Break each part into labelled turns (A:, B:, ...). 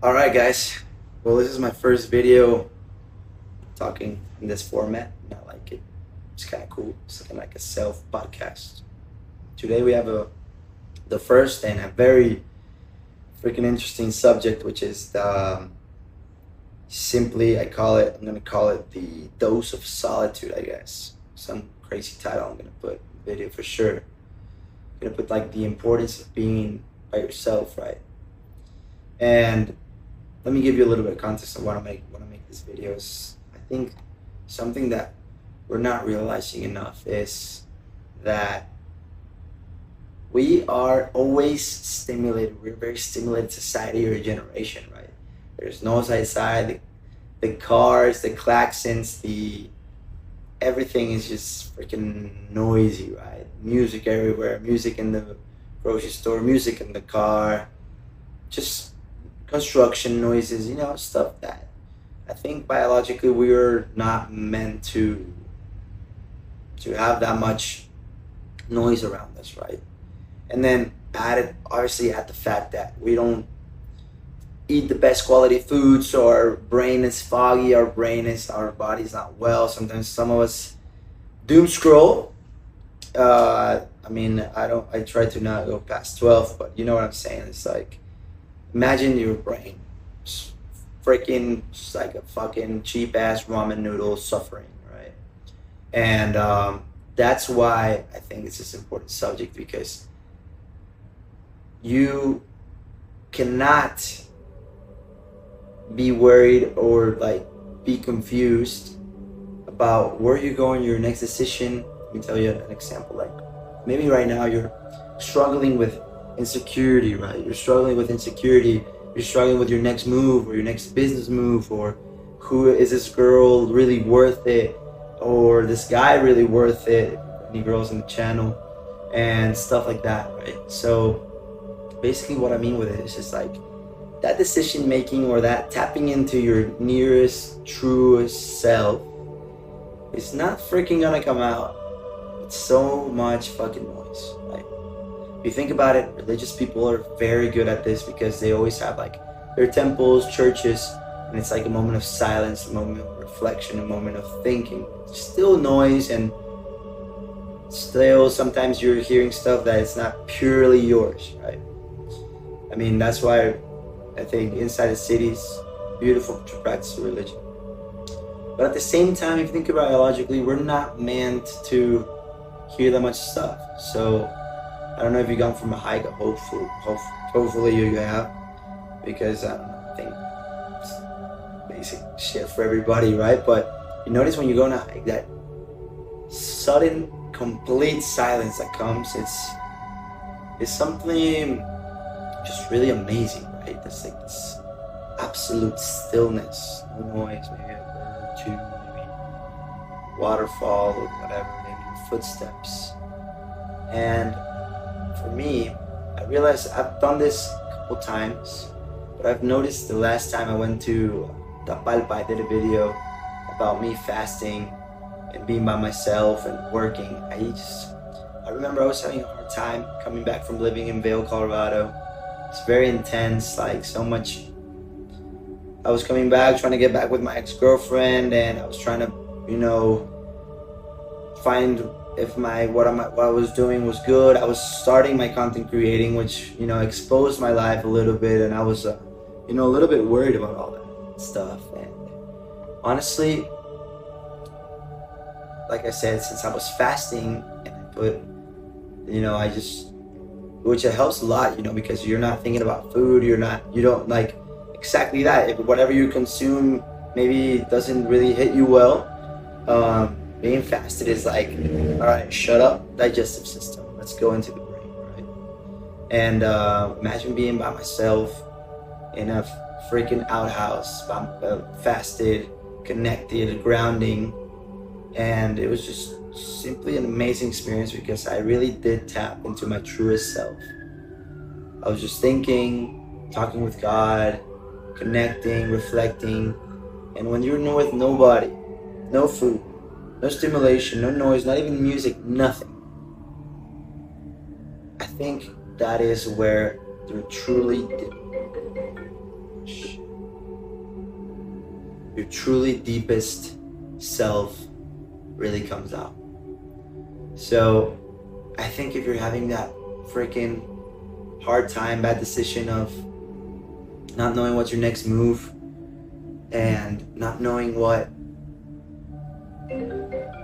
A: Alright guys, well this is my first video talking in this format, and I like it. It's kind of cool. It's looking like a self podcast. Today we have the first and a very freaking interesting subject, which is simply I'm gonna call it the dose of solitude, I guess. Some crazy title I'm gonna put in the video for sure. I'm gonna put like the importance of being by yourself, right? And let me give you a little bit of context of what I make these videos. I think something that we're not realizing enough is that we are always stimulated. We're a very stimulated society or generation, right? There's noise outside, the cars, the claxons, the everything is just freaking noisy, right? Music everywhere, music in the grocery store, music in the car, just construction noises, stuff that I think biologically we are not meant to have that much noise around us, right? And then add the fact that we don't eat the best quality food, so our brain is foggy, our body's not well. Sometimes some of us doom scroll. I try to not go past 12, but you know what I'm saying. It's like, imagine your brain freaking just like a fucking cheap ass ramen noodle suffering, right? And that's why I think it's this important subject, because you cannot be worried or like be confused about where you're going, your next decision. Let me tell you an example. Like maybe right now you're struggling with insecurity, right? You're struggling with insecurity. You're struggling with your next move or your next business move, or who is this girl really worth it, or this guy really worth it? Any girls in the channel and stuff like that, right? So basically, what I mean with it is just like that decision making or that tapping into your nearest, truest self is not freaking gonna come out. It's so much fucking noise, right? If you think about it, religious people are very good at this because they always have like their temples, churches, and it's like a moment of silence, a moment of reflection, a moment of thinking. Still noise, and still sometimes you're hearing stuff that it's not purely yours, right? I mean, that's why I think inside the cities, beautiful to practice religion. But at the same time, if you think about it logically, we're not meant to hear that much stuff. So I don't know if you've gone from a hike. Hopefully you have, because I think it's basic shit for everybody, right? But you notice when you go on a hike, that sudden, complete silence that comes. It's something just really amazing, right? There's like this absolute stillness, no noise, maybe a bird or two, maybe waterfall or whatever, maybe footsteps. And for me, I realized I've done this a couple times, but I've noticed the last time I went to Tapalpa, I did a video about me fasting and being by myself and working. I remember I was having a hard time coming back from living in Vail, Colorado. It's very intense, like so much. I was coming back, trying to get back with my ex-girlfriend, and I was trying to, find if what I was doing was good. I was starting my content creating, which exposed my life a little bit, and I was a little bit worried about all that stuff. And honestly, like I said, since I was fasting and I put, I just, which it helps a lot, because you're not thinking about food. You don't like exactly that. If whatever you consume maybe doesn't really hit you well, being fasted is like, all right, shut up, digestive system. Let's go into the brain, right? And imagine being by myself in a freaking outhouse, fasted, connected, grounding, and it was just simply an amazing experience because I really did tap into my truest self. I was just thinking, talking with God, connecting, reflecting, and when you're with nobody, no food, no stimulation, no noise, not even music, nothing, I think that is where the truly your truly deepest self really comes out. So I think if you're having that freaking hard time, bad decision of not knowing what's your next move and not knowing what,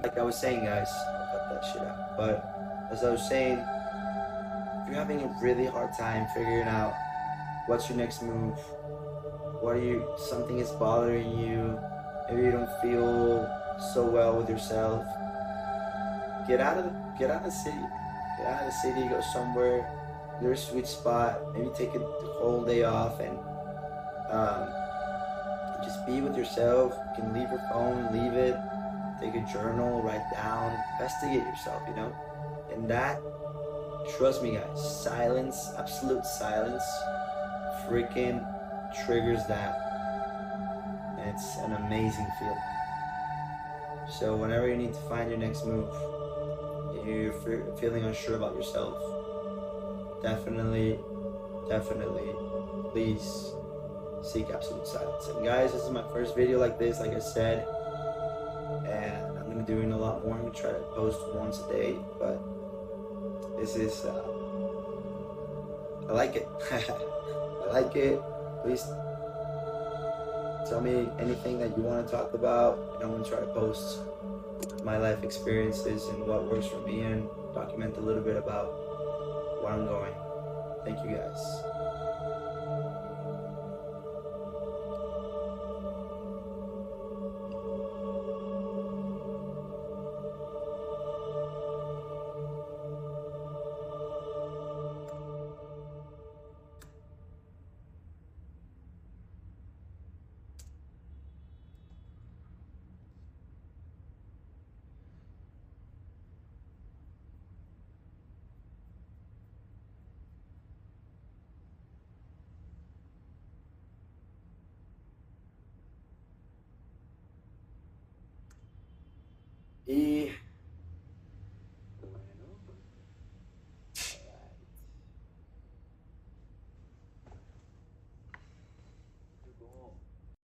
A: like I was saying, guys, I'll cut that shit out. But as I was saying, if you're having a really hard time figuring out what's your next move, something is bothering you, maybe you don't feel so well with yourself, get out of the city. Get out of the city, go somewhere, your sweet spot, maybe take a whole day off and just be with yourself. You can leave your phone, leave it, take a journal, write down, investigate yourself, And that, trust me guys, silence, absolute silence, freaking triggers that. And it's an amazing feeling. So whenever you need to find your next move, you're feeling unsure about yourself, definitely, please seek absolute silence. And guys, this is my first video like this, like I said, and I'm gonna be doing a lot more. I'm gonna try to post once a day, but this is, I like it. I like it. Please tell me anything that you want to talk about, and I'm gonna try to post my life experiences and what works for me and document a little bit about where I'm going. Thank you guys.